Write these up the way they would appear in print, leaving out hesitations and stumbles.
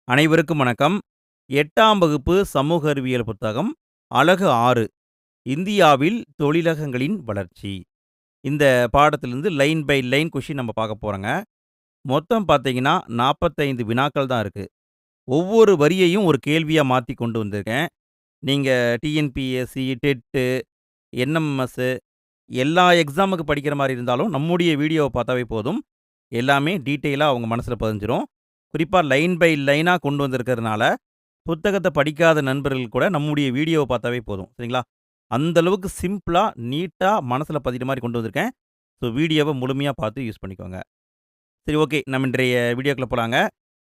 அனைவருக்கும் வணக்கம். 8ஆம் வகுப்பு சமூக அறிவியல் புத்தகம் அலகு 6 இந்தியாவில் தொழிலகங்களின் வளர்ச்சி. இந்த பாடத்திலிருந்து லைன் பை லைன் கொஸ்டின் நம்ம பார்க்க போறோங்க. மொத்தம் பார்த்தீங்கன்னா 45 வினாக்கள் தான் இருக்கு. ஒவ்வொரு வரியையும் ஒரு கேள்வியா மாத்தி கொண்டு வந்திருக்கேன். நீங்க டிஎன்பிஎஸ்சி, டெட்டு, என்எம்எஸ் எல்லா எக்ஸாமுக்கு படிக்கிற மாரி இருந்தாலும் நம்முடைய வீடியோவ பார்த்தாவே போதும். எல்லாமே டீட்டெயிலா உங்க மனசுல பதிஞ்சிரும். குறிப்பா லைன் பை லைனா கொண்டு வந்திருக்கிறதுனால, புத்தகத்த படிக்காத நண்பர்கள் கூட நம்முடைய வீடியோவ பார்த்தாவே போதும். சரிங்களா? அந்த அளவுக்கு சிம்பிளா, நீட்டா மனசுல பதியிற மாரி கொண்டு வந்திருக்கேன். ஸோ வீடியோவ முழுமையா பார்த்து யூஸ் பண்ணிக்கோங்க. சரி, ஓகே. நம்ம இன்றைய வீடியோக்குள்ள போலாங்க.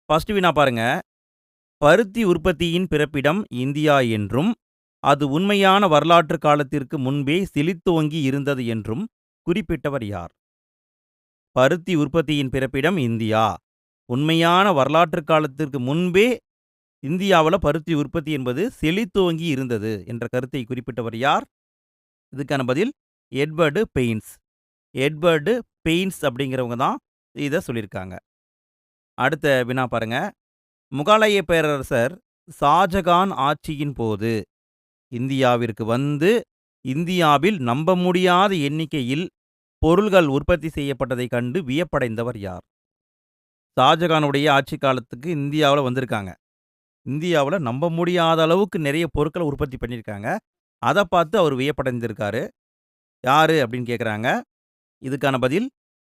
ஃபர்ஸ்ட் வினா பாருங்க. பருத்தி உற்பத்தியின் பிறப்பிடம் இந்தியா என்றும், அது உண்மையான வரலாற்று காலத்திற்கு முன்பே செழித்தோங்கி இருந்தது என்றும் குறிப்பிட்டவர் யார்? பருத்தி உற்பத்தியின் பிறப்பிடம் இந்தியா. உண்மையான வரலாற்று காலத்திற்கு முன்பே இந்தியாவுல பருத்தி உற்பத்தி என்பது செழித்தோங்கி இருந்தது என்ற கருத்தை குறிப்பிட்டவர் யார்? இதுக்கான பதில் எட்வர்டு பெயின்ஸ். எட்வர்டு பெயின்ஸ் அப்படிங்கிறவங்க தான் இத சொல்லியிருக்காங்க. அடுத்த வினா பாருங்க. முகலாய பேரரசர் ஷாஜகான் ஆட்சியின் போது இந்தியாவிற்கு வந்து, இந்தியாவில் நம்ப முடியாத எண்ணிக்கையில் பொருள்கள் உற்பத்தி செய்யப்பட்டதைக் கண்டு வியப்படைந்தவர் யார்? ஷாஜகானுடைய ஆட்சி காலத்துக்கு இந்தியாவுல வந்திருக்காங்க. இந்தியாவுல நம்ப முடியாத அளவுக்கு நிறைய பொருட்கள உற்பத்தி பண்ணியிருக்காங்க. அத பார்த்து அவர் வியப்படைந்திருக்காரு. யாரு அப்படின்னு கேட்குறாங்க. இதுக்கான பதில்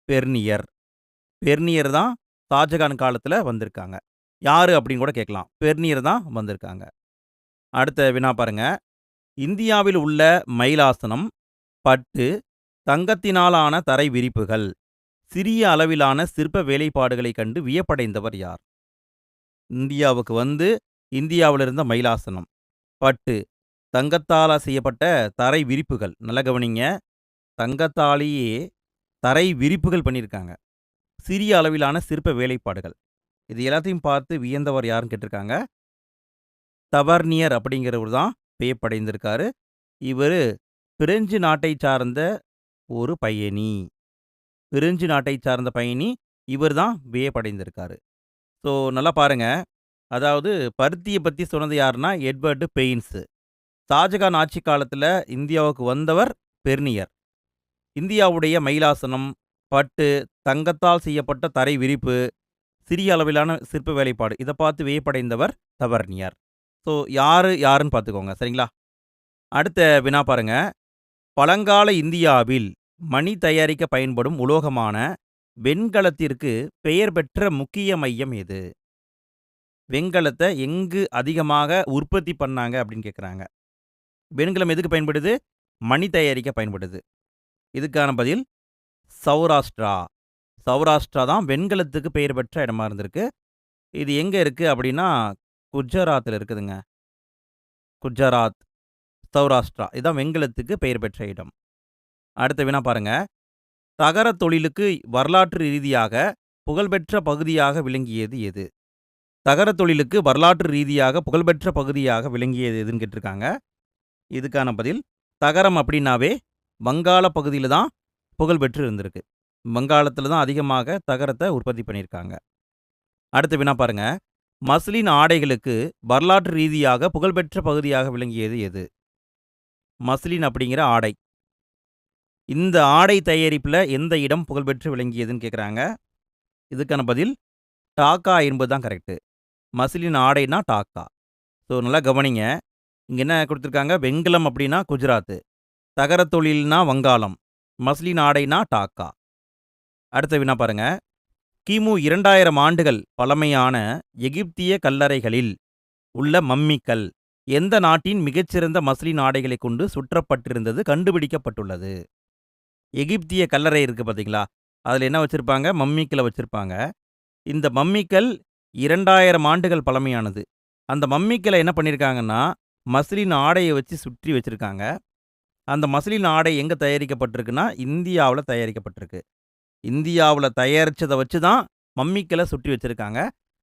பெர்னியர். பெர்னியர் தான் ஷாஜகான் காலத்துல வந்திருக்காங்க. யாரு அப்படின்னு கூட கேட்கலாம். பெர்னியர் தான் வந்திருக்காங்க. அடுத்த வினா பாருங்க. இந்தியாவில் உள்ள மயிலாசனம், பட்டு, தங்கத்தினாலான தரை விரிப்புகள், சிறிய அளவிலான சிற்ப வேலைப்பாடுகளைக் கண்டு வியப்படைந்தவர் யார்? இந்தியாவுக்கு வந்து இந்தியாவுல இருந்த மயிலாசனம், பட்டு, தங்கத்தால செய்யப்பட்ட தரை விரிப்புகள். நல்லா கவனிங்க. தங்கத்தாலேயே தரை விரிப்புகள் பண்ணியிருக்காங்க. சிறிய அளவிலான சிற்ப வேலைப்பாடுகள். இது எல்லாத்தையும் பார்த்து வியந்தவர் யாருன்னு கேட்டிருக்காங்க. தவர்னியர் அப்படிங்கிறவர் தான் வியப்படைந்திருக்காரு. இவரு பிரெஞ்சு நாட்டை சார்ந்த ஒரு பயணி. பிரெஞ்சு நாட்டை சார்ந்த பயணி. இவர் தான் வியப்படைந்திருக்காரு. ஸோ நல்லா பாருங்க. அதாவது பருத்திய பத்தி சொன்னது யாருன்னா எட்வர்டு பெயின்ஸ். ஷாஜகான் ஆட்சி காலத்துல இந்தியாவுக்கு வந்தவர் பெர்னியர். இந்தியாவுடைய மயிலாசனம், பட்டு, தங்கத்தால் செய்யப்பட்ட தரை விரிப்பு, சிறிய அளவிலான சிற்ப வேலைப்பாடு இத பார்த்து வியப்படைந்தவர் தவர்னியர். ஸோ யாருன்னு பார்த்துக்கோங்க. சரிங்களா? அடுத்த வினா பாருங்க. பழங்கால இந்தியாவில் மணி தயாரிக்க பயன்படும் உலோகமான வெண்கலத்திற்கு பெயர் பெற்ற முக்கிய மையம் எது? வெண்கலத்த எங்கு அதிகமாக உற்பத்தி பண்ணாங்க அப்படின்னு கேட்குறாங்க. வெண்கலம் எதுக்கு பயன்படுது? மணி தயாரிக்க பயன்படுது. இதுக்கான பதில் சௌராஷ்டிரா. சௌராஷ்டிரா தான் வெண்கலத்துக்கு பெயர் பெற்ற இடமா இருந்திருக்கு. இது எங்க இருக்கு அப்படின்னா குஜராத்தில் இருக்குதுங்க. குஜராத், சௌராஷ்டிரா இதான் வெண்கலத்துக்கு பெயர் பெற்ற இடம். அடுத்த வினா பாருங்க. தகர தொழிலுக்கு வரலாற்று ரீதியாக புகழ்பெற்ற பகுதியாக விளங்கியது எது? தகர தொழிலுக்கு வரலாற்று ரீதியாக புகழ்பெற்ற பகுதியாக விளங்கியது எதுன்னு கேட்டிருக்காங்க. இதுக்கான பதில் தகரம் அப்படின்னாவே வங்காள பகுதியில் தான் புகழ்பெற்று இருந்திருக்கு. வங்காளத்தில் தான் அதிகமாக தகரத்தை உற்பத்தி பண்ணியிருக்காங்க. அடுத்த வினா பாருங்க. மஸ்லின் ஆடைகளுக்கு வரலாற்று ரீதியாக புகழ்பெற்ற பகுதியாக விளங்கியது எது? மஸ்லின் அப்படிங்கிற ஆடை. இந்த ஆடை தயாரிப்பில் எந்த இடம் புகழ்பெற்று விளங்கியதுன்னு கேட்குறாங்க. இதுக்கான பதில் டாக்கா என்பது தான் கரெக்டு. மஸ்லின் ஆடைனா டாக்கா. ஸோ நல்லா கவனிங்க. இங்கே என்ன கொடுத்துருக்காங்க? வெண்கலம் அப்படின்னா குஜராத்து, தகர தொழில்னா வங்காளம், மஸ்லின் ஆடைனா டாக்கா. அடுத்த வினா பாருங்க. கிமு 2000 ஆண்டுகள் பழமையான எகிப்திய கல்லறைகளில் உள்ள மம்மிக்கள் எந்த நாட்டின் மிகச்சிறந்த மஸ்லின் ஆடைகளை கொண்டு சுற்றப்பட்டிருந்தது கண்டுபிடிக்கப்பட்டுள்ளது? எகிப்திய கல்லறை இருக்கு பார்த்தீங்களா? அதில் என்ன வச்சிருப்பாங்க? மம்மிக்களை வச்சிருப்பாங்க. இந்த மம்மிக்கள் 2000 ஆண்டுகள் பழமையானது. அந்த மம்மிக்களை என்ன பண்ணியிருக்காங்கன்னா மஸ்லின் ஆடையை வச்சு சுற்றி வச்சிருக்காங்க. அந்த மஸ்லின் ஆடை எங்க தயாரிக்கப்பட்டிருக்குன்னா இந்தியாவுல தயாரிக்கப்பட்டிருக்கு. இந்தியாவுல தயாரிச்சத வச்சு தான் மம்மிக்களை சுற்றி வச்சிருக்காங்க.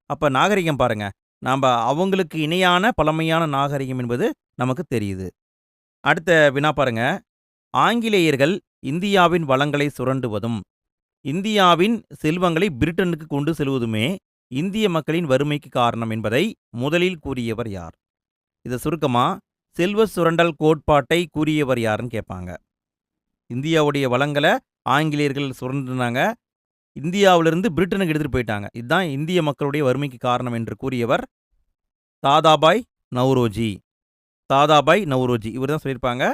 அப்ப நாகரிகம் பாருங்க. நாம அவங்களுக்கு இணையான பழமையான நாகரிகம் என்பது நமக்கு தெரியுது. அடுத்த வினா பாருங்க. ஆங்கிலேயர்கள் இந்தியாவின் வளங்களை சுரண்டுவதும், இந்தியாவின் செல்வங்களை பிரிட்டனுக்கு கொண்டு செல்வதுமே இந்திய மக்களின் வறுமைக்கு காரணம் என்பதை முதலில் கூறியவர் யார்? இதை சுருக்கமா செல்வ சுரண்டல் கோட்பாட்டை கூறியவர் யாருன்னு கேட்பாங்க. இந்தியாவுடைய வளங்களை ஆங்கிலேயர்கள் சுரண்டுனாங்க, இந்தியாவிலிருந்து பிரிட்டனுக்கு எடுத்துட்டு போயிட்டாங்க. இதுதான் இந்திய மக்களுடைய வறுமைக்கு காரணம் என்று கூறியவர் தாதாபாய் நவ்ரோஜி. தாதாபாய் நவ்ரோஜி இவர் தான் சொல்லியிருப்பாங்க.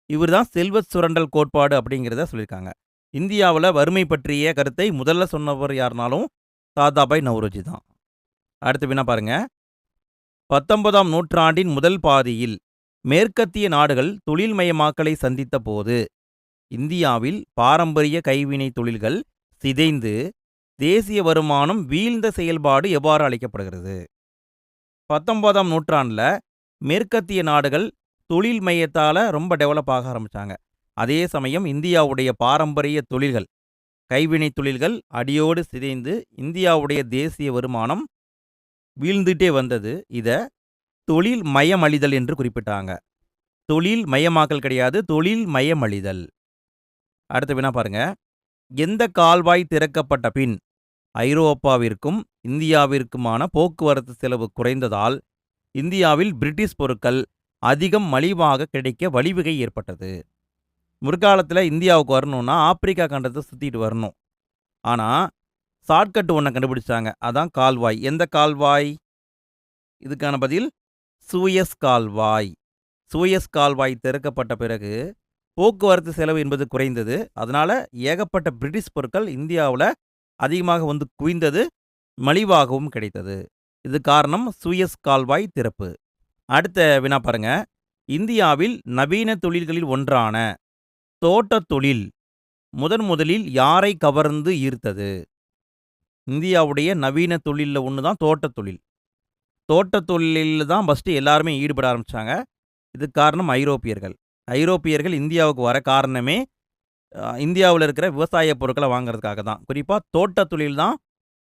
இவர் தான் செல்வ சுரண்டல் கோட்பாடு அப்படிங்கிறத சொல்லியிருக்காங்க. இந்தியாவில் வறுமை பற்றிய கருத்தை முதல்ல சொன்னவர் யாருனாலும் தாதாபாய் நவ்ரோஜி தான். அடுத்து வினா பாருங்க. 19ஆம் நூற்றாண்டின் முதல் பாதியில் மேற்கத்திய நாடுகள் தொழில்மயமாக்கலை சந்தித்த போது இந்தியாவில் பாரம்பரிய கைவினை தொழில்கள் சிதைந்து தேசிய வருமானம் வீழ்ந்த செயல்பாடு எவ்வாறு அழைக்கப்படுகிறது? 19ஆம் நூற்றாண்டில் மேற்கத்திய நாடுகள் தொழில் மையத்தால் ரொம்ப டெவலப் ஆக ஆரம்பித்தாங்க. அதே சமயம் இந்தியாவுடைய பாரம்பரிய தொழில்கள் கைவினை தொழில்கள் அடியோடு சிதைந்து இந்தியாவுடைய தேசிய வருமானம் வீழ்ந்துட்டே வந்தது. இதை தொழில் மயமழிதல் என்று குறிப்பிட்டாங்க. தொழில் மயமாக்கல் கிடையாது, தொழில் மயமழிதல். அடுத்த வினா பாருங்க. எந்த கால்வாய் திறக்கப்பட்ட பின் ஐரோப்பாவிற்கும் இந்தியாவிற்குமான போக்குவரத்து செலவு குறைந்ததால் இந்தியாவில் பிரிட்டிஷ் பொருட்கள் அதிகம் மலிவாக கிடைக்க வழிவகை ஏற்பட்டது? முற்காலத்தில் இந்தியாவுக்கு வரணும்னா ஆப்பிரிக்கா கண்டத்தை சுற்றிட்டு வரணும். ஆனால் ஷார்ட்கட் ஒன்றை கண்டுபிடிச்சாங்க, அதான் கால்வாய். எந்த கால்வாய்? இதுக்கான பதில் சூயஸ் கால்வாய். சூயஸ் கால்வாய் திறக்கப்பட்ட பிறகு போக்குவரத்து செலவு என்பது குறைந்தது. அதனால் ஏகப்பட்ட பிரிட்டிஷ் பொருட்கள் இந்தியாவில் அதிகமாக வந்து குவிந்தது, மலிவாகவும் கிடைத்தது. இது காரணம் சூயஸ் கால்வாய் திறப்பு. அடுத்த வினா பாருங்க. இந்தியாவில் நவீன தொழில்களில் ஒன்றான தோட்டத் தொழில் முதலில் யாரை கவர்ந்து ஈர்த்தது? இந்தியாவுடைய நவீன தொழிலில் ஒன்று தான் தோட்டத் தொழில். தோட்டத் தொழிலில் தான் ஃபஸ்ட்டு எல்லாருமே ஈடுபட ஆரம்பித்தாங்க. இதுக்கு காரணம் ஐரோப்பியர்கள். ஐரோப்பியர்கள் இந்தியாவுக்கு வர காரணமே இந்தியாவில் இருக்கிற விவசாய பொருட்களை வாங்கிறதுக்காக தான். குறிப்பாக தோட்டத் தொழில் தான்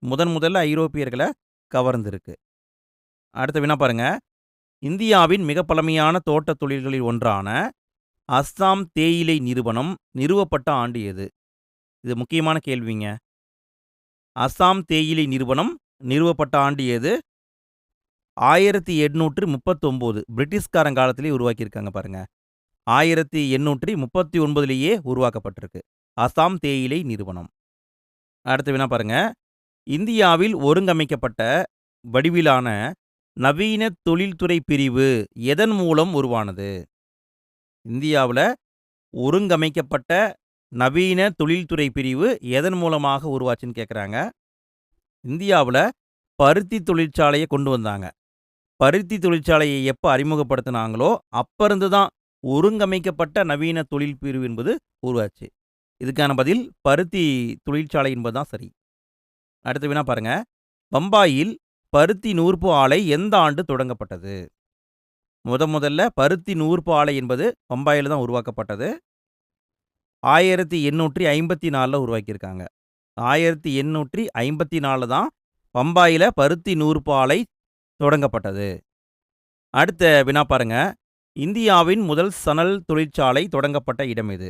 முதல்ல ஐரோப்பியர்களை கவர்ந்துருக்கு. அடுத்த வினா பாருங்க. இந்தியாவின் மிக பழமையான தோட்டத் தொழில்களில் ஒன்றான அஸ்ஸாம் தேயிலை நிறுவனம் நிறுவப்பட்ட ஆண்டு எது? இது முக்கியமான கேள்விங்க. அஸ்ஸாம் தேயிலை நிறுவனம் நிறுவப்பட்ட ஆண்டு எது? 1839. பிரிட்டிஷ்காரன் காலத்திலே உருவாக்கியிருக்காங்க பாருங்க. 1839லேயே உருவாக்கப்பட்டிருக்கு அஸ்ஸாம் தேயிலை நிறுவனம். அடுத்த வினா பாருங்க. இந்தியாவில் ஒருங்கமைக்கப்பட்ட வடிவிலான நவீன தொழில்துறை பிரிவு எதன் மூலம் உருவானது? இந்தியாவில் ஒருங்கமைக்கப்பட்ட நவீன தொழில்துறை பிரிவு எதன் மூலமாக உருவாச்சுன்னு கேட்குறாங்க. இந்தியாவில் பருத்தி தொழிற்சாலையை கொண்டு வந்தாங்க. பருத்தி தொழிற்சாலையை எப்போ அறிமுகப்படுத்தினாங்களோ அப்போ இருந்து தான் ஒருங்கமைக்கப்பட்ட நவீன தொழில் பிரிவு என்பது உருவாச்சு. இதுக்கான பதில் பருத்தி தொழிற்சாலை என்பது தான் சரி. அடுத்த வினா பாருங்க. பம்பாயில் பருத்தி நூற்பு ஆலை எந்த ஆண்டு தொடங்கப்பட்டது? முதல்ல பருத்தி நூற்பு ஆலை என்பது பம்பாயில் தான் உருவாக்கப்பட்டது. 1854 உருவாக்கியிருக்காங்க. 1854 தான் பம்பாயில் பருத்தி நூற்பு ஆலை தொடங்கப்பட்டது. அடுத்த வினா பாருங்க. இந்தியாவின் முதல் சணல் தொழிற்சாலை தொடங்கப்பட்ட இடம் எது?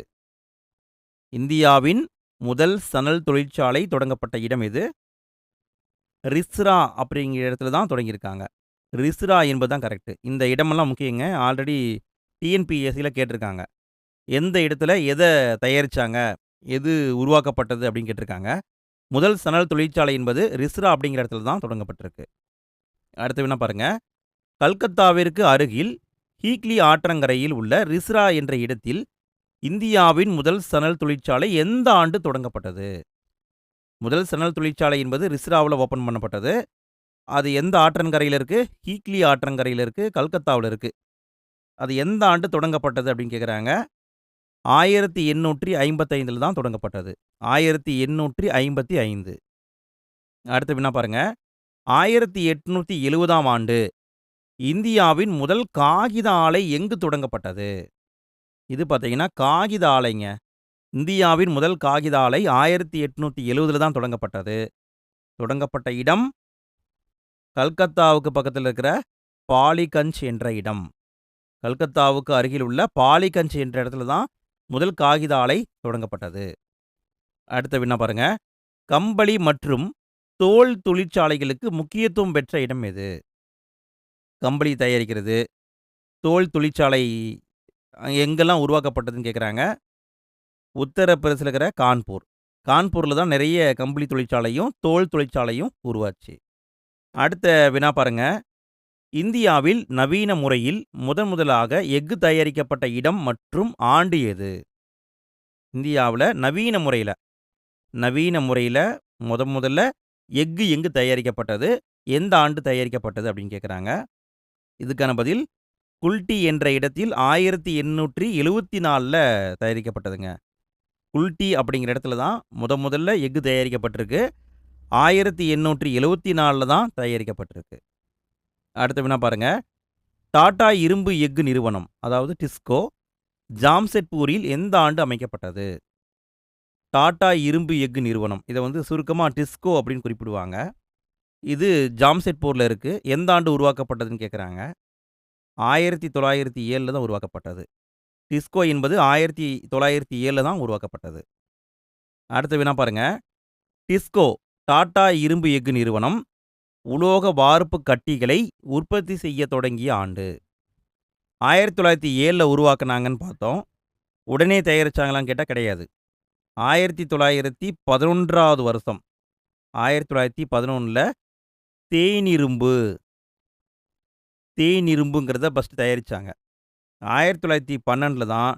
இந்தியாவின் முதல் சணல் தொழிற்சாலை தொடங்கப்பட்ட இடம் எது? ரிஸ்ரா அப்படிங்கிற இடத்துல தான் தொடங்கியிருக்காங்க. ரிஸ்ரா என்பது தான் கரெக்டு. இந்த இடமெல்லாம் முக்கியங்க. ஆல்ரெடி டிஎன்பிஎஸ்சியில் கேட்டிருக்காங்க. எந்த இடத்துல எதை தயாரித்தாங்க, எது உருவாக்கப்பட்டது அப்படின்னு கேட்டிருக்காங்க. முதல் சணல் தொழிற்சாலை என்பது ரிஸ்ரா அப்படிங்கிற இடத்துல தான் தொடங்கப்பட்டிருக்கு. அடுத்த வினா பாருங்க. கல்கத்தாவிற்கு அருகில் ஹீக்லி ஆற்றங்கரையில் உள்ள ரிஸ்ரா என்ற இடத்தில் இந்தியாவின் முதல் சணல் தொழிற்சாலை எந்த ஆண்டு தொடங்கப்பட்டது? முதல் சணல் தொழிற்சாலை என்பது ரிஸ்ராவில் ஓப்பன் பண்ணப்பட்டது. அது எந்த ஆற்றங்கரையில் இருக்குது? ஹீக்லி ஆற்றங்கரையில் இருக்குது, கல்கத்தாவில் இருக்குது. அது எந்த ஆண்டு தொடங்கப்பட்டது அப்படின்னு கேட்குறாங்க. 1855 தான் தொடங்கப்பட்டது. 1855. அடுத்த வினா பாருங்க. 1870ஆம் ஆண்டு இந்தியாவின் முதல் காகித ஆலை எங்கு தொடங்கப்பட்டது? இது பார்த்தீங்கன்னா காகித ஆலைங்க. இந்தியாவின் முதல் காகித ஆலை 1870 தான் தொடங்கப்பட்டது. தொடங்கப்பட்ட இடம் கல்கத்தாவுக்கு பக்கத்தில் இருக்கிற பாலிகஞ்ச் என்ற இடம். கல்கத்தாவுக்கு அருகில் உள்ள பாலிகஞ்ச் என்ற இடத்துல தான் முதல் காகித ஆலை தொடங்கப்பட்டது. அடுத்த வினா பாருங்க. கம்பளி மற்றும் தோல் தொழிற்சாலைகளுக்கு முக்கியத்துவம் பெற்ற இடம் எது? கம்பளி தயாரிக்கிறது, தோல் தொழிற்சாலை எங்கெல்லாம் உருவாக்கப்பட்டதுன்னு கேட்குறாங்க. உத்தரப்பிரதேசல இருக்கிற கான்பூர். கான்பூர்ல தான் நிறைய கம்பளி தொழிற்சாலையும், தோல் தொழிற்சாலையும் உருவாச்சு. அடுத்த வினா பாருங்க. இந்தியாவில் நவீன முறையில் முதலாக எஃகு தயாரிக்கப்பட்ட இடம் மற்றும் ஆண்டு எது? இந்தியாவுல நவீன முறையில முதல்ல எஃகு எங்கு தயாரிக்கப்பட்டது? எந்த ஆண்டு தயாரிக்கப்பட்டது அப்படின்னு கேட்குறாங்க. இதுக்கான பதில் குல்டி என்ற இடத்தில் 1874ல தயாரிக்கப்பட்டதுங்க. குல்டி அப்படிங்கிற இடத்துல தான் முதல்ல எஃகு தயாரிக்கப்பட்டிருக்கு. 1874ல தான் தயாரிக்கப்பட்டிருக்கு. அடுத்த வினா பாருங்க. டாடா இரும்பு எஃகு நிறுவனம், அதாவது டிஸ்கோ, ஜாம்ஷெட்பூரில் எந்த ஆண்டு அமைக்கப்பட்டது? டாடா இரும்பு எஃகு நிறுவனம், இதை சுருக்கமாக டிஸ்கோ அப்படின்னு குறிப்பிடுவாங்க. இது ஜாம்ஷெட்பூரில் இருக்கு. எந்த ஆண்டு உருவாக்கப்பட்டதுன்னு கேட்குறாங்க. 1907 தான் உருவாக்கப்பட்டது. டிஸ்கோ என்பது 1907 தான் உருவாக்கப்பட்டது. அடுத்த வினா பாருங்க. டிஸ்கோ, டாடா இரும்பு எஃகு நிறுவனம் உலோக வார்ப்பு கட்டிகளை உற்பத்தி செய்ய தொடங்கிய ஆண்டு? 1907ல் உருவாக்குனாங்கன்னு பார்த்தோம். உடனே தயாரிச்சாங்களான்னு கேட்டால் கிடையாது. 1911வது வருஷம், 1911ல் தேனிரும்புங்கிறத ஃபஸ்ட்டு தயாரித்தாங்க. 1912ல் தான்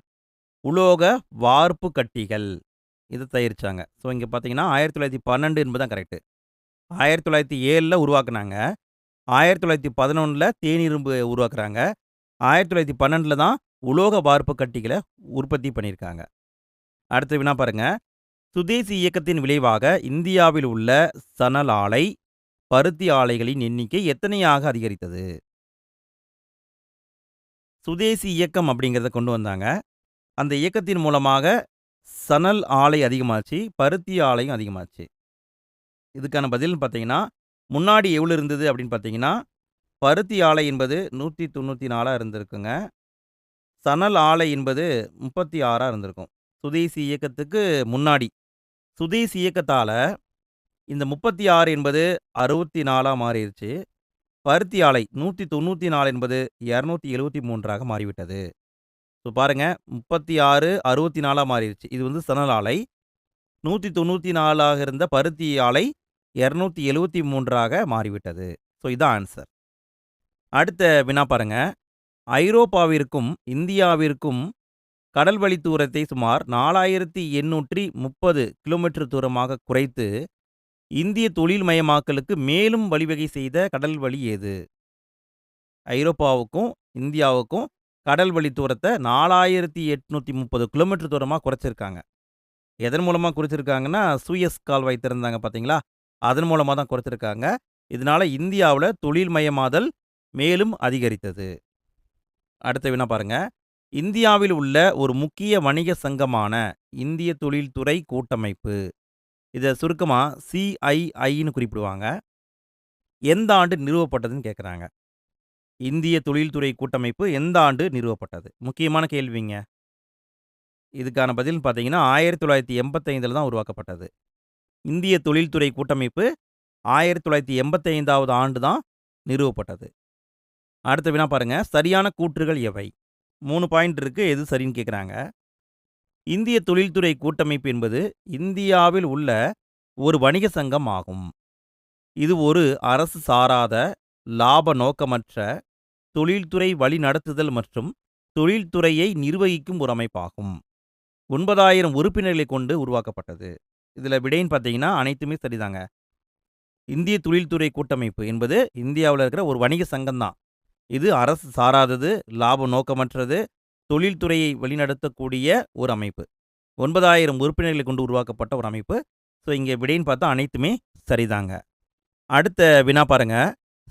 உலோக வார்ப்பு கட்டிகள் இதை தயாரித்தாங்க. ஸோ இங்கே பார்த்தீங்கன்னா 1912 என்பது தான் கரெக்டு. 1907ல் உருவாக்குனாங்க. 1911ல் தேனிரும்பு உருவாக்குறாங்க. 1912ல் தான் உலோக வார்ப்பு கட்டிகளை உற்பத்தி பண்ணியிருக்காங்க. அடுத்த வினா பாருங்க. சுதேசி இயக்கத்தின் விளைவாக இந்தியாவில் உள்ள சணல் ஆலை, பருத்தி ஆலைகளின் எண்ணிக்கை எத்தனையாக அதிகரித்தது? சுதேசி இயக்கம் அப்படிங்கிறத கொண்டு வந்தாங்க. அந்த இயக்கத்தின் மூலமாக சணல் ஆலை அதிகமாச்சு, பருத்தி ஆலையும் அதிகமாச்சு. இதுக்கான பதில் பார்த்தீங்கன்னா, முன்னாடி எவ்வளோ இருந்தது அப்படின்னு பார்த்தீங்கன்னா, பருத்தி ஆலை என்பது 194 இருந்திருக்குங்க. சணல் ஆலை என்பது 36 இருந்திருக்கும். சுதேசி இயக்கத்துக்கு முன்னாடி. சுதேசி இயக்கத்தால் இந்த 36 என்பது 64 மாறிடுச்சு. பருத்தி ஆலை 194 என்பது 273 மாறிவிட்டது. ஸோ பாருங்கள், 36 64 மாறிடுச்சு. இது சணல் ஆலை. 194 இருந்த பருத்தி ஆலை 273 மாறிவிட்டது. ஸோ இதுதான் ஆன்சர். அடுத்த வினா பாருங்க. ஐரோப்பாவிற்கும் இந்தியாவிற்கும் கடல்வழி தூரத்தை சுமார் 4830 கிலோமீட்டர் தூரமாக குறைத்து இந்திய தொழில்மயமாக்கலுக்கு மேலும் வழிவகை செய்த கடல் வழி எது? ஐரோப்பாவுக்கும் இந்தியாவுக்கும் கடல் வழி தூரத்தை 4830 கிலோமீட்டர் தூரமாக குறைச்சிருக்காங்க. எதன் மூலமாக குறைச்சிருக்காங்கன்னா, சூயஸ் கால்வாய் திறந்தாங்க பார்த்தீங்களா, அதன் மூலமாக தான் குறைச்சிருக்காங்க. இதனால இந்தியாவில் தொழில்மயமாதல் மேலும் அதிகரித்தது. அடுத்த வினா பாருங்க. இந்தியாவில் உள்ள ஒரு முக்கிய வணிக சங்கமான இந்திய தொழில்துறை கூட்டமைப்பு, இதை சுருக்கமாக CIIன்னு குறிப்பிடுவாங்க. எந்த ஆண்டு நிறுவப்பட்டதுன்னு கேட்குறாங்க. இந்திய தொழில்துறை கூட்டமைப்பு எந்த ஆண்டு நிறுவப்பட்டது? முக்கியமான கேள்விங்க. இதுக்கான பதில் பார்த்தீங்கன்னா 1985ல் தான் உருவாக்கப்பட்டது. இந்திய தொழில்துறை கூட்டமைப்பு 1985வது ஆண்டு தான் நிறுவப்பட்டது. அடுத்த வினா பாருங்க. சரியான கூற்றுகள் எவை? 3 பாயிண்ட் இருக்கு. எது சரின்னு கேட்குறாங்க. இந்திய தொழில்துறை கூட்டமைப்பு என்பது இந்தியாவில் உள்ள ஒரு வணிக சங்கம் ஆகும். இது ஒரு அரசு சாராத, லாப நோக்கமற்ற தொழில்துறை வழிநடத்துதல் மற்றும் தொழில்துறையை நிர்வகிக்கும் ஒரு அமைப்பாகும். 9000 உறுப்பினர்களை கொண்டு உருவாக்கப்பட்டது. இதில் விடைன்னு பார்த்தீங்கன்னா அனைத்துமே சரிதாங்க. இந்திய தொழில்துறை கூட்டமைப்பு என்பது இந்தியாவில் இருக்கிற ஒரு வணிக சங்கம் தான். இது அரசு சாராதது, லாப நோக்கமற்றது, தொழில்துறையை வழிநடத்தக்கூடிய ஒரு அமைப்பு. 9000 உறுப்பினர்களை கொண்டு உருவாக்கப்பட்ட ஒரு அமைப்பு. ஸோ இங்கே விடைன்னு பார்த்தா அனைத்துமே சரிதாங்க. அடுத்த வினா பாருங்க.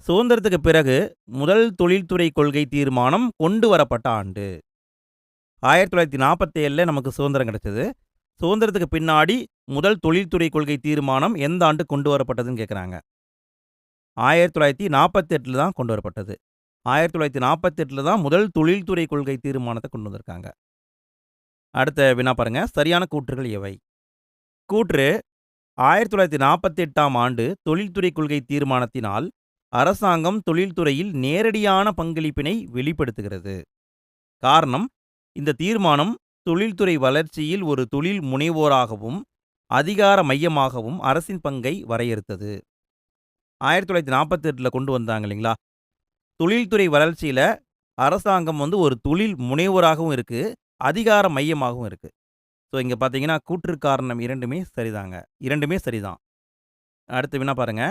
சுதந்திரத்துக்கு பிறகு முதல் தொழில்துறை கொள்கை தீர்மானம் கொண்டு வரப்பட்ட ஆண்டு? 1947ல் நமக்கு சுதந்திரம் கிடைச்சது. சுதந்திரத்துக்கு பின்னாடி முதல் தொழில்துறை கொள்கை தீர்மானம் எந்த ஆண்டு கொண்டு வரப்பட்டதுன்னு கேட்குறாங்க. 1948ல் தான் கொண்டு வரப்பட்டது. 1948ல் தான் முதல் தொழில்துறை கொள்கை தீர்மானத்தை கொண்டு வந்திருக்காங்க. அடுத்த வினா பாருங்க. சரியான கூற்றுகள் எவை? கூற்று: 1948ஆம் ஆண்டு தொழில்துறை கொள்கை தீர்மானத்தினால் அரசாங்கம் தொழில்துறையில் நேரடியான பங்களிப்பினை வெளிப்படுத்துகிறது. காரணம், இந்த தீர்மானம் தொழில்துறை வளர்ச்சியில் ஒரு தொழில் முனைவோராகவும் அதிகார மையமாகவும் அரசின் பங்கை வரையறுத்தது. 1948ல் கொண்டு வந்தாங்க இல்லைங்களா? தொழில்துறை வளர்ச்சியில அரசாங்கம் ஒரு தொழில் முனைவோராகவும் இருக்கு, அதிகார மையமாகவும் இருக்கு. ஸோ இங்க பார்த்தீங்கன்னா கூற்று காரணம் இரண்டுமே சரிதாங்க. இரண்டுமே சரிதான். அடுத்த வினா பாருங்க.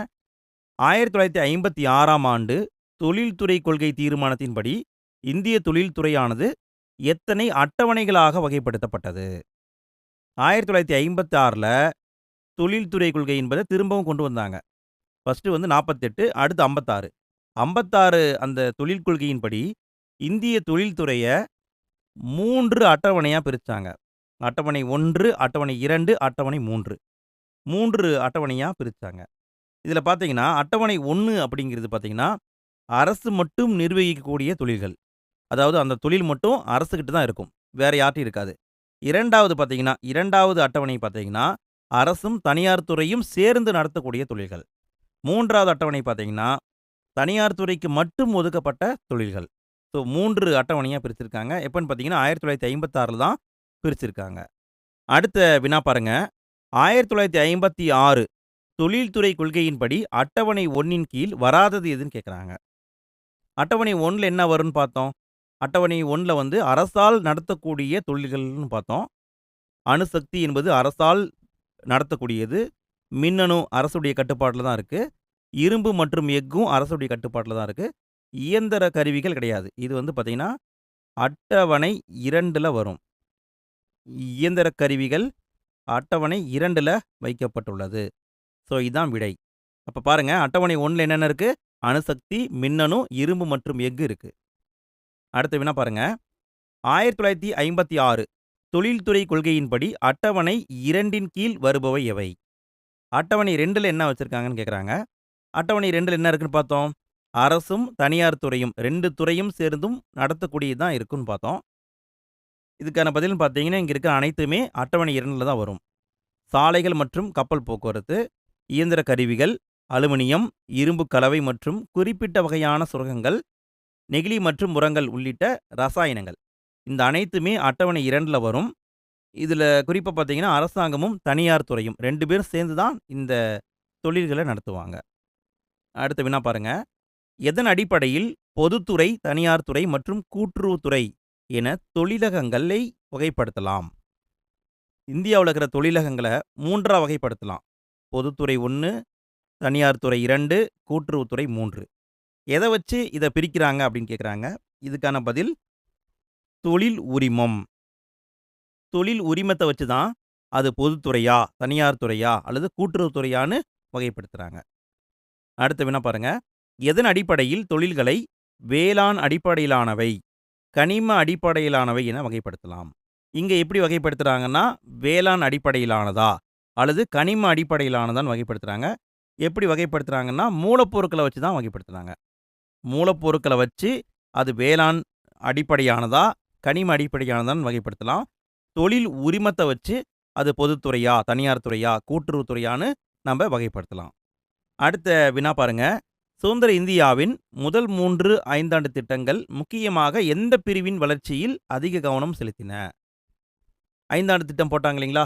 1956ஆம் ஆண்டு தொழில்துறை கொள்கை தீர்மானத்தின்படி இந்திய தொழில்துறையானது எத்தனை அட்டவணைகளாக வகைப்படுத்தப்பட்டது? 1956ல் தொழில்துறை கொள்கை என்பதை திரும்பவும் கொண்டு வந்தாங்க. ஃபர்ஸ்ட் 48, அடுத்து 56. 56 அந்த தொழில் கொள்கையின்படி இந்திய தொழில்துறைய 3 அட்டவணையா பிரிச்சாங்க. அட்டவணை 1, அட்டவணை 2, அட்டவணை 3. 3 அட்டவணையா பிரிச்சாங்க. இதுல பார்த்தீங்கன்னா, அட்டவணை 1 அப்படிங்கிறது பார்த்தீங்கன்னா, அரசு மட்டும் நிர்வகிக்கக்கூடிய தொழில்கள். அதாவது அந்த தொழில் மட்டும் அரசுகிட்ட தான் இருக்கும். வேற யார்ட்டயும் இருக்காது. 2வது அட்டவணை பார்த்தீங்கன்னா, அரசும் தனியார் துறையும் சேர்ந்து நடத்தக்கூடிய தொழில்கள். 3வது அட்டவணை பார்த்தீங்கன்னா, தனியார் துறைக்கு மட்டும் ஒதுக்கப்பட்ட தொழில்கள். ஸோ 3 அட்டவணையா பிரிச்சிருக்காங்க. எப்பன்னு பார்த்தீங்கன்னா, 1956ல் தான் பிரிச்சிருக்காங்க. அடுத்த வினா பாருங்க. 1956 தொழில்துறை கொள்கையின்படி அட்டவணை 1ன் கீழ் வராதது எதுன்னு கேட்குறாங்க. அட்டவணை 1ல என்ன வரும்னு பார்த்தோம். அட்டவணை 1ல அரசால் நடத்தக்கூடிய தொழில்கள்னு பார்த்தோம். அணுசக்தி என்பது அரசால் நடத்தக்கூடியது. மின்னணு அரசுடைய கட்டுப்பாட்டில் தான் இருக்கு. இரும்பு மற்றும் எஃகும் அரசுடைய கட்டுப்பாட்டில் தான் இருக்கு. இயந்திர கருவிகள் கிடையாது. இது பார்த்தீங்கன்னா, அட்டவணை 2ல வரும். இயந்திர கருவிகள் அட்டவணை 2ல வைக்கப்பட்டுள்ளது. ஸோ இதான் விடை. அப்ப பாருங்க, அட்டவணை 1ல என்னென்ன இருக்கு? அணுசக்தி, மின்னணு, இரும்பு மற்றும் எஃகு இருக்கு. அடுத்த வினா பாருங்க. 1956 தொழில்துறை கொள்கையின்படி அட்டவணை 2ன் கீழ் வருபவை எவை? அட்டவணை 2ல என்ன வச்சிருக்காங்கன்னு கேட்குறாங்க. அட்டவணை 2ல என்ன இருக்குன்னு பார்த்தோம். அரசும் தனியார் துறையும் 2 துறையும் சேர்ந்தும் நடத்தக்கூடியது தான் இருக்குன்னு பார்த்தோம். இதுக்கான பதில்னு பார்த்தீங்கன்னா, இங்க இருக்கிற அனைத்துமே அட்டவணை 2ல தான் வரும். சாலைகள் மற்றும் கப்பல் போக்குவரத்து, இயந்திர கருவிகள், அலுமினியம், இரும்பு கலவை மற்றும் குறிப்பிட்ட வகையான சுரங்கங்கள், நெகிழி மற்றும் உரங்கள் உள்ளிட்ட ரசாயனங்கள். இந்த அனைத்துமே அட்டவணை 2ல வரும். இதுல குறிப்பா பார்த்தீங்கன்னா, அரசாங்கமும் தனியார் துறையும் 2 பேரும் சேர்ந்து தான் இந்த தொழில்களை நடத்துவாங்க. அடுத்த வினா பாருங்க. எதன் அடிப்படையில் பொதுத்துறை, தனியார் துறை மற்றும் கூட்டுறவுத்துறை என தொழிலகங்களை வகைப்படுத்தலாம்? இந்தியாவில் இருக்கிற தொழிலகங்களை 3ஆ வகைப்படுத்தலாம். பொதுத்துறை 1, தனியார் துறை 2, கூட்டுறவுத்துறை 3. எதை வச்சு இதை பிரிக்கிறாங்க அப்படின்னு கேட்குறாங்க. இதுக்கான பதில் தொழில் உரிமம். தொழில் உரிமத்தை வச்சு தான் அது பொதுத்துறையா, தனியார் துறையா அல்லது கூட்டுறவுத்துறையான்னு வகைப்படுத்துறாங்க. அடுத்த வினா பாருங்க. எதன் அடிப்படையில் தொழில்களை வேளாண் அடிப்படையிலானவை, கனிம அடிப்படையிலானவை என வகைப்படுத்தலாம்? இங்க எப்படி வகைப்படுத்துறாங்கன்னா, வேளாண் அடிப்படையிலானதா அல்லது கனிம அடிப்படையிலானதான்னு வகைப்படுத்துறாங்க. எப்படி வகைப்படுத்துறாங்கன்னா, மூலப்பொருட்களை வச்சு தான் வகைப்படுத்துறாங்க. மூலப்பொருட்களை வச்சு அது வேளாண் அடிப்படையானதா, கனிம அடிப்படையானதான்னு வகைப்படுத்தலாம். தொழில் உரிமத்தை வச்சு அது பொதுத்துறையா, தனியார் துறையா, கூட்டுறவுத்துறையான்னு நம்ம வகைப்படுத்தலாம். அடுத்த வினா பாருங்க. சுதந்திர இந்தியாவின் முதல் 3 ஐந்தாண்டு திட்டங்கள் முக்கியமாக எந்த பிரிவின் வளர்ச்சியில் அதிக கவனம் செலுத்தின? 5ஆண்டு திட்டம் போட்டாங்க இல்லைங்களா?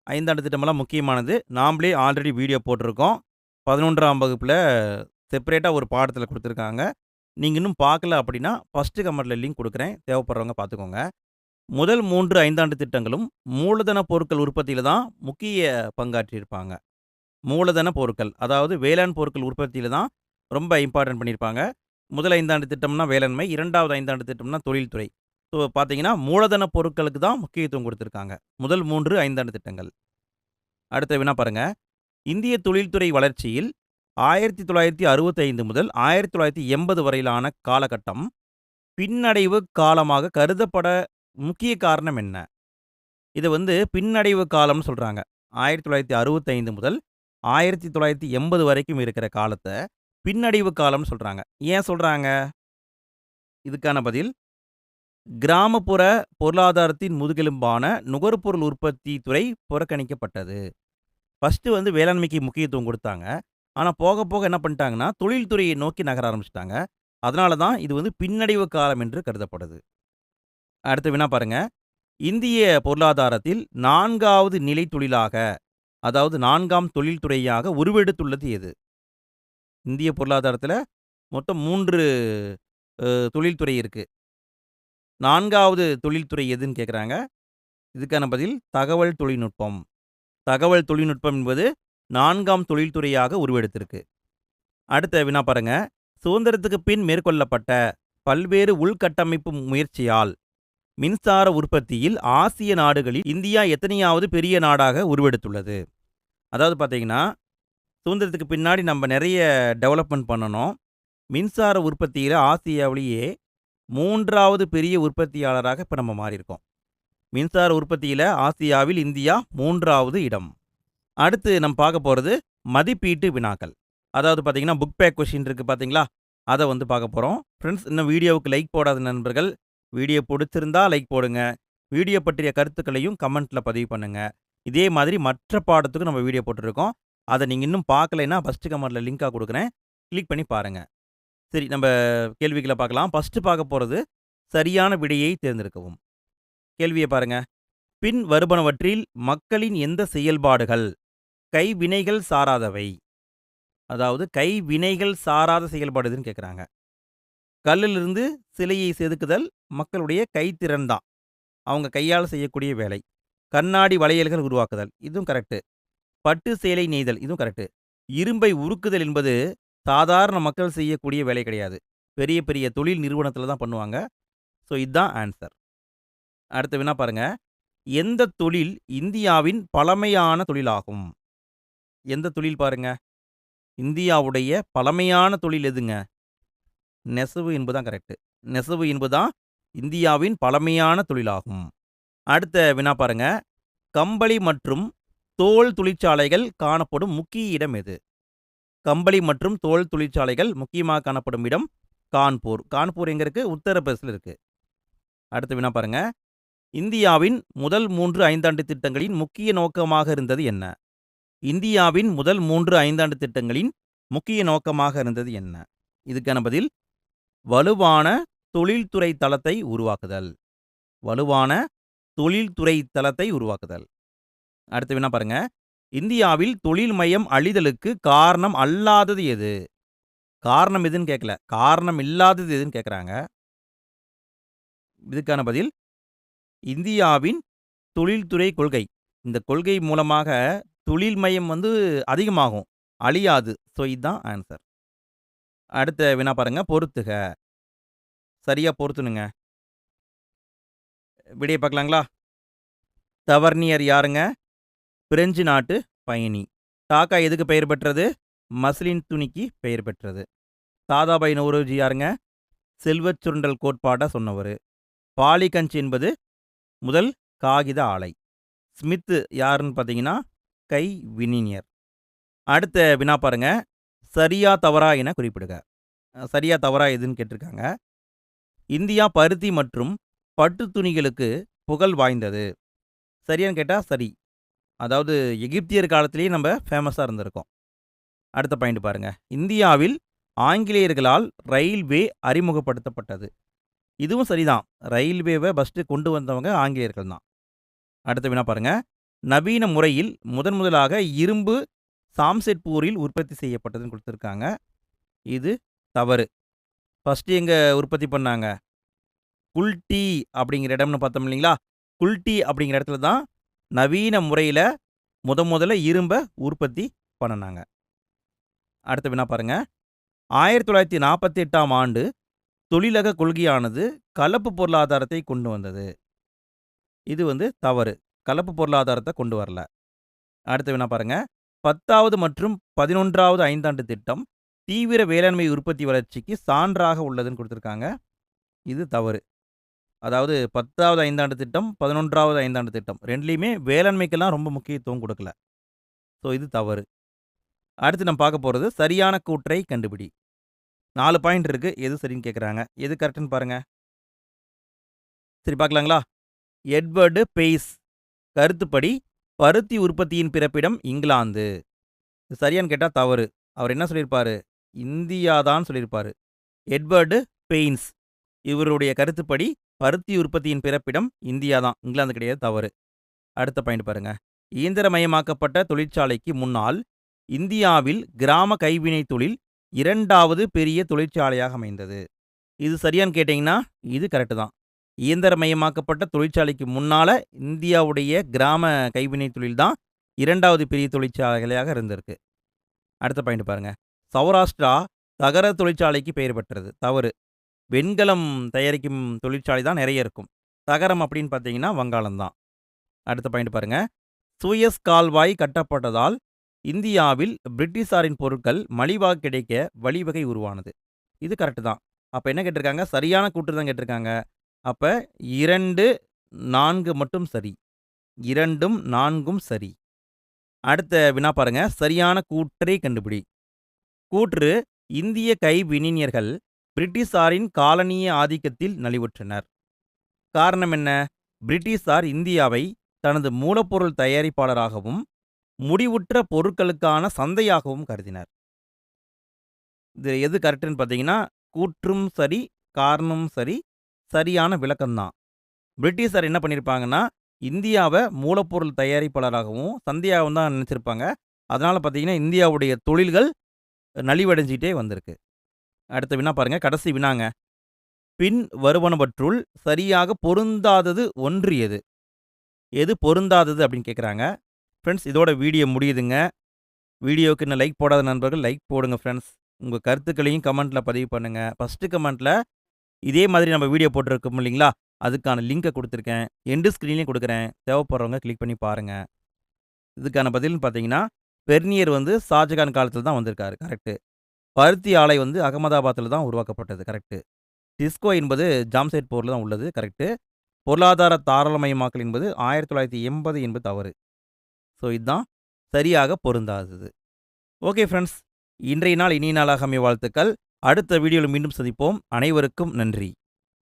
5ஆண்டு திட்டமெல்லாம் முக்கியமானது. நாமளே ஆல்ரெடி வீடியோ போட்டிருக்கோம். 11ஆம் வகுப்பில் செப்பரேட்டாக ஒரு பாடத்தில் கொடுத்துருக்காங்க. நீங்கள் இன்னும் பார்க்கல அப்படின்னா ஃபஸ்ட்டு கமெண்ட்டில் லிங்க் கொடுக்குறேன். தேவைப்படுறவங்க பார்த்துக்கோங்க. முதல் 3 ஐந்தாண்டு திட்டங்களும் மூலதன பொருட்கள் உற்பத்தியில் தான் முக்கிய பங்காற்றியிருப்பாங்க. மூலதன பொருட்கள், அதாவது வேளாண் பொருட்கள் உற்பத்தியில் தான் ரொம்ப இம்பார்ட்டன்ட் பண்ணியிருப்பாங்க. முதல் 5ஆண்டு திட்டம்னா வேளாண்மை, 2வது 5ஆண்டு திட்டம்னா தொழில்துறை. ஸோ பார்த்தீங்கன்னா, மூலதன பொருட்களுக்கு தான் முக்கியத்துவம் கொடுத்துருக்காங்க முதல் 3 ஐந்தாண்டு திட்டங்கள். அடுத்த வினா பாருங்க. இந்திய தொழில்துறை வளர்ச்சியில் 1965 முதல் 1980 வரையிலான காலகட்டம் பின்னடைவு காலமாக கருதப்பட முக்கிய காரணம் என்ன? இதை பின்னடைவு காலம்னு சொல்கிறாங்க. 1965 முதல் 1980 வரைக்கும் இருக்கிற காலத்தை பின்னடைவு காலம்னு சொல்கிறாங்க. ஏன் சொல்கிறாங்க? இதுக்கான பதில், கிராமப்புற பொருளாதாரத்தின் முதுகெலும்பான நுகர்பொருள் உற்பத்தி துறை புறக்கணிக்கப்பட்டது. ஃபர்ஸ்ட்டு வந்து வேளாண்மைக்கு முக்கியத்துவம் குடுத்தாங்க. ஆனா போக போக என்ன பண்ணிட்டாங்கன்னா, தொழில்துறையை நோக்கி நகர ஆரம்பிச்சுட்டாங்க. அதனால தான் இது வந்து பின்னடைவு காலம் என்று கருதப்படுது. அடுத்த வினா பாருங்க. இந்திய பொருளாதாரத்தில் 4வது நிலை தொழிலாக, அதாவது 4ஆம் தொழில்துறையாக உருவெடுத்துள்ளது எது? இந்திய பொருளாதாரத்தில மொத்தம் 3 தொழில்துறை இருக்கு. 4வது தொழில்துறை எதுன்னு கேட்குறாங்க. இதுக்கான பதில் தகவல் தொழில்நுட்பம். தகவல் தொழில்நுட்பம் என்பது 4ஆம் தொழில்துறையாக உருவெடுத்திருக்கு. அடுத்த வினா பாருங்க. சுதந்திரத்துக்கு பின் மேற்கொள்ளப்பட்ட பல்வேறு உள்கட்டமைப்பு முயற்சியால் மின்சார உற்பத்தியில் ஆசிய நாடுகளில் இந்தியா எத்தனையாவது பெரிய நாடாக உருவெடுத்துள்ளது? அதாவது பார்த்தீங்கன்னா, சுதந்திரத்துக்கு பின்னாடி நம்ம நெறைய டெவலப்மெண்ட் பண்ணனோம். மின்சார உற்பத்தியில ஆசியாவிலேயே 3வது பெரிய உற்பத்தியாளராக இப்ப நம்ம மாறியிருக்கோம். மின்சார உற்பத்தியில ஆசியாவில் இந்தியா 3வது இடம். அடுத்து நம்ம பார்க்க போறது மதிப்பீட்டு வினாக்கள். அதாவது பார்த்தீங்கன்னா, புக் பேக் கொஸ்டின் இருக்கு பார்த்தீங்களா? அத வந்து பார்க்க போறோம். ஃப்ரெண்ட்ஸ், இன்னும் வீடியோவுக்கு லைக் போடாத நண்பர்கள், வீடியோ புடிச்சிருந்தா லைக் போடுங்க. வீடியோ பற்றிய கருத்துக்களையும் கமெண்ட்ல பதிவு பண்ணுங்க. இதே மாதிரி மற்ற பாடத்துக்கும் நம்ம வீடியோ போட்டுருக்கோம். அத நீங்க இன்னும் பார்க்கலைன்னா ஃபர்ஸ்ட் கமெண்ட்ல லிங்க்கா குடுக்குறேன். கிளிக் பண்ணி பாருங்க. சரி, நம்ம கேள்விகள பார்க்கலாம். ஃபர்ஸ்ட் பார்க்க போறது சரியான விடையை தேர்ந்தெடுக்கவும். கேள்விய பாருங்க. பின் வருவனவற்றில் மக்களின் எந்த செயல்பாடுகள் கைவினைகள் சாராதவை? அதாவது கைவினைகள் சாராத செயல்பாடு எதுன்னு கேட்குறாங்க. கல்லிலிருந்து சிலையை செதுக்குதல் மக்களுடைய கைத்திறன் தான். அவங்க கையால செய்யக்கூடிய வேலை. கண்ணாடி வளையல்கள் உருவாக்குதல், இதுவும் கரெக்ட்டு. பட்டு சேலை நெய்தல், இதுவும் கரெக்ட்டு. இரும்பை உருக்குதல் என்பது சாதாரண மக்கள் செய்யக்கூடிய வேலை கிடையாது. பெரிய பெரிய தொழில் நிறுவனத்தில தான் பண்ணுவாங்க. ஸோ இதுதான் ஆன்சர். அடுத்த வினா பாருங்க. எந்த தொழில் இந்தியாவின் பழமையான தொழிலாகும்? எந்த தொழில் பாருங்க? இந்தியாவுடைய பழமையான தொழில் எதுங்க? நெசவு என்பதுதான் கரெக்ட்டு. நெசவு என்பதுதான் இந்தியாவின் பழமையான தொழிலாகும். அடுத்த வினா பாருங்க. கம்பளி மற்றும் தோல் தொழிற்சாலைகள் காணப்படும் முக்கிய இடம் எது? கம்பளி மற்றும் தோல் தொழிற்சாலைகள் முக்கியமாக காணப்படும் இடம் கான்பூர். கான்பூர் எங்க இருக்கு? உத்தரப்பிரதேசல இருக்கு. அடுத்த வினா பாருங்க. இந்தியாவின் முதல் 3 ஐந்தாண்டு திட்டங்களின் முக்கிய நோக்கமாக இருந்தது என்ன? இந்தியாவின் முதல் 3 ஐந்தாண்டு திட்டங்களின் முக்கிய நோக்கமாக இருந்தது என்ன? இதுக்கான பதில் வலுவான தொழில்துறை தளத்தை உருவாக்குதல். வலுவான தொழில்துறை தளத்தை உருவாக்குதல். அடுத்த வினா பாருங்க. இந்தியாவில் தொழில் மையம் அழிதலுக்கு காரணம் அல்லாதது எது? காரணம் எதுன்னு கேட்கல. காரணம் இல்லாதது எதுன்னு கேட்குறாங்க. இதுக்கான பதில் இந்தியாவின் தொழில்துறை கொள்கை. இந்த கொள்கை மூலமாக தொழில் மையம் வந்து அதிகமாகும், அழியாது. ஸோ இதுதான் ஆன்சர். அடுத்த வினா பாருங்க. பொறுத்துக. சரியா பொருத்தணுங்க. விடைய பார்க்கலாங்களா? தவர்னியர் யாருங்க? பிரெஞ்சு நாட்டு பயணி. டாக்கா எதுக்கு பெயர் பெற்றது? மஸ்லின் துணிக்கு பெயர் பெற்றது. தாதாபாய் நௌரோஜி யாருங்க? செல்வச் சுரண்டல் கோட்பாட்டை சொன்னவர். பாலிகஞ்ச் என்பது முதல் காகித ஆலை. ஸ்மித் யாருன்னு பார்த்தீங்கன்னா கை வினியர். அடுத்த வினா பாருங்க. சரியா தவறா என குறிப்பிடுக. சரியா தவறா எதுன்னு கேட்டிருக்காங்க. இந்தியா பருத்தி மற்றும் பட்டு துணிகளுக்கு புகழ் வாய்ந்தது. சரியான்னு கேட்டால் சரி. அதாவது எகிப்தியர் காலத்திலேயே நம்ம ஃபேமஸாக இருந்திருக்கோம். அடுத்த பாயிண்ட் பாருங்க. இந்தியாவில் ஆங்கிலேயர்களால் ரயில்வே அறிமுகப்படுத்தப்பட்டது. இதுவும் சரிதான். ரயில்வேவை ஃபஸ்ட்டு கொண்டு வந்தவங்க ஆங்கிலேயர்கள் தான். அடுத்த வினா பாருங்க. நவீன முறையில் முதலாக இரும்பு சாம்செட்பூரில் உற்பத்தி செய்யப்பட்டதுன்னு கொடுத்துருக்காங்க. இது தவறு. ஃபஸ்ட்டு எங்கே உற்பத்தி பண்ணாங்க? குல்டி அப்படிங்கிற இடம்னு பார்த்தோம் இல்லைங்களா? குல்டி அப்படிங்கிற இடத்துல தான் நவீன முறையில் முதல்ல இரும்பை உற்பத்தி பண்ணினாங்க. அடுத்த வினா பாருங்க. 1948ஆம் ஆண்டு தொழிலக கொள்கையானது கலப்பு பொருளாதாரத்தை கொண்டு வந்தது. இது வந்து தவறு. கலப்பு பொருளாதாரத்தை கொண்டு வரல. அடுத்த வினா பாருங்க. 10வது மற்றும் 11வது ஐந்தாண்டு திட்டம் தீவிர வேளாண்மை உற்பத்தி வளர்ச்சிக்கு சான்றாக உள்ளதுன்னு கொடுத்துருக்காங்க. இது தவறு. அதாவது 10வது ஐந்தாண்டு திட்டம், 11வது ஐந்தாண்டு திட்டம் ரெண்டுலேயுமே வேளாண்மைக்கெல்லாம் ரொம்ப முக்கியத்துவம் கொடுக்கல. ஸோ இது தவறு. அடுத்து நம்ம பார்க்க போகிறது சரியான கூற்றை கண்டுபிடி. 4 பாயிண்ட் இருக்கு. எது சரின்னு கேட்குறாங்க. எது கரெக்டுன்னு பாருங்க. சரி பார்க்கலாங்களா? எட்வர்டு பெய்ஸ் கருத்துப்படி பருத்தி உற்பத்தியின் பிறப்பிடம் இங்கிலாந்து. இது சரியான்னு கேட்டா தவறு. அவர் என்ன சொல்லியிருப்பாரு? இந்தியா தான் சொல்லியிருப்பாரு. எட்வர்டு பெயின்ஸ் இவருடைய கருத்துப்படி பருத்தி உற்பத்தியின் பிறப்பிடம் இந்தியா தான், இங்கிலாந்து கிடையாது. தவறு. அடுத்த பாயிண்ட் பாருங்க. இயந்திரமயமாக்கப்பட்ட தொழிற்சாலைக்கு முன்னால் இந்தியாவில் கிராம கைவினை தொழில் 2வது பெரிய தொழிற்சாலையாக அமைந்தது. இது சரியான்னு கேட்டிங்கன்னா இது கரெக்டு தான். இயந்திரமயமாக்கப்பட்ட தொழிற்சாலைக்கு முன்னால இந்தியாவுடைய கிராம கைவினை தொழில் தான் 2வது பெரிய தொழிற்சாலையாக இருந்திருக்கு. அடுத்த பாயிண்ட் பாருங்க. சௌராஷ்டிரா தகர தொழிற்சாலைக்கு பெயர் பெற்றது. தவறு. வெண்கலம் தயாரிக்கும் தொழிற்சாலை தான் நிறைய இருக்கும். தகரம் அப்படின்னு பார்த்தீங்கன்னா வங்காளம் தான். அடுத்த பாயிண்ட் பாருங்க. சூயஸ் கால்வாய் கட்டப்பட்டதால் இந்தியாவில் பிரிட்டிஷாரின் பொருட்கள் மலிவாக கிடைக்க வழிவகை உருவானது. இது கரெக்டு தான். அப்போ என்ன கேட்டிருக்காங்க? சரியான கூற்று தான் கேட்டிருக்காங்க. அப்போ 2, 4 மட்டும் சரி. 2ம் 4ம் சரி. அடுத்த வினா பாருங்க. சரியான கூற்றை கண்டுபிடி. கூற்று: இந்திய கைவினைஞர்கள் பிரிட்டிஷாரின் காலனிய ஆதிக்கத்தில் நலிவுற்றனர். காரணம் என்ன? பிரிட்டிஷார் இந்தியாவை தனது மூலப்பொருள் தயாரிப்பாளராகவும் முடிவுற்ற பொருட்களுக்கான சந்தையாகவும் கருதினர். இது எது கரெக்டுன்னு பார்த்தீங்கன்னா கூற்றும் சரி, காரணமும் சரி, சரியான விளக்கம்தான். பிரிட்டிஷார் என்ன பண்ணியிருப்பாங்கன்னா இந்தியாவை மூலப்பொருள் தயாரிப்பாளராகவும் சந்தையாகவும் தான் நினச்சிருப்பாங்க. அதனால் பார்த்தீங்கன்னா இந்தியாவுடைய தொழில்கள் நலிவடைஞ்சிட்டே வந்திருக்கு. அடுத்த வினா பாருங்க. கடைசி வினாங்க. பின் வருவனவற்றுள் சரியாக பொருந்தாதது ஒன்று எது? எது பொருந்தாதது அப்படின்னு கேட்குறாங்க. ஃப்ரெண்ட்ஸ், இதோட வீடியோ முடியுதுங்க. வீடியோவுக்கு இன்னும் லைக் போடாத நண்பர்கள் லைக் போடுங்க ஃப்ரெண்ட்ஸ். உங்கள் கருத்துக்களையும் கமெண்ட்டில் பதிவு பண்ணுங்கள். ஃபஸ்ட்டு கமெண்ட்டில் இதே மாதிரி நம்ம வீடியோ போட்டிருக்கோம் இல்லைங்களா, அதுக்கான லிங்கை கொடுத்துருக்கேன். எண்டு ஸ்க்ரீன்லேயும் கொடுக்குறேன். தேவைப்படுறவங்க கிளிக் பண்ணி பாருங்கள். இதுக்கான பதில்னு பார்த்தீங்கன்னா பெர்னியர் ஷாஜகான் காலத்தில் தான் வந்திருக்காரு. கரெக்டு. பருத்தி ஆலை அகமதாபாத்தில் தான் உருவாக்கப்பட்டது. கரெக்டு. டிஸ்கோ என்பது ஜாம்ஷெட்பூரில் தான் உள்ளது. கரெக்டு. பொருளாதார தாராளமயமாக்கல் என்பது 1980 என்பது தவறு. ஸோ இதுதான் சரியாக பொருந்தாதது. ஓகே ஃப்ரெண்ட்ஸ், இன்றைய நாள் இனிய நாளாக அமைய வாழ்த்துக்கள். அடுத்த வீடியோவில் மீண்டும் சந்திப்போம். அனைவருக்கும் நன்றி.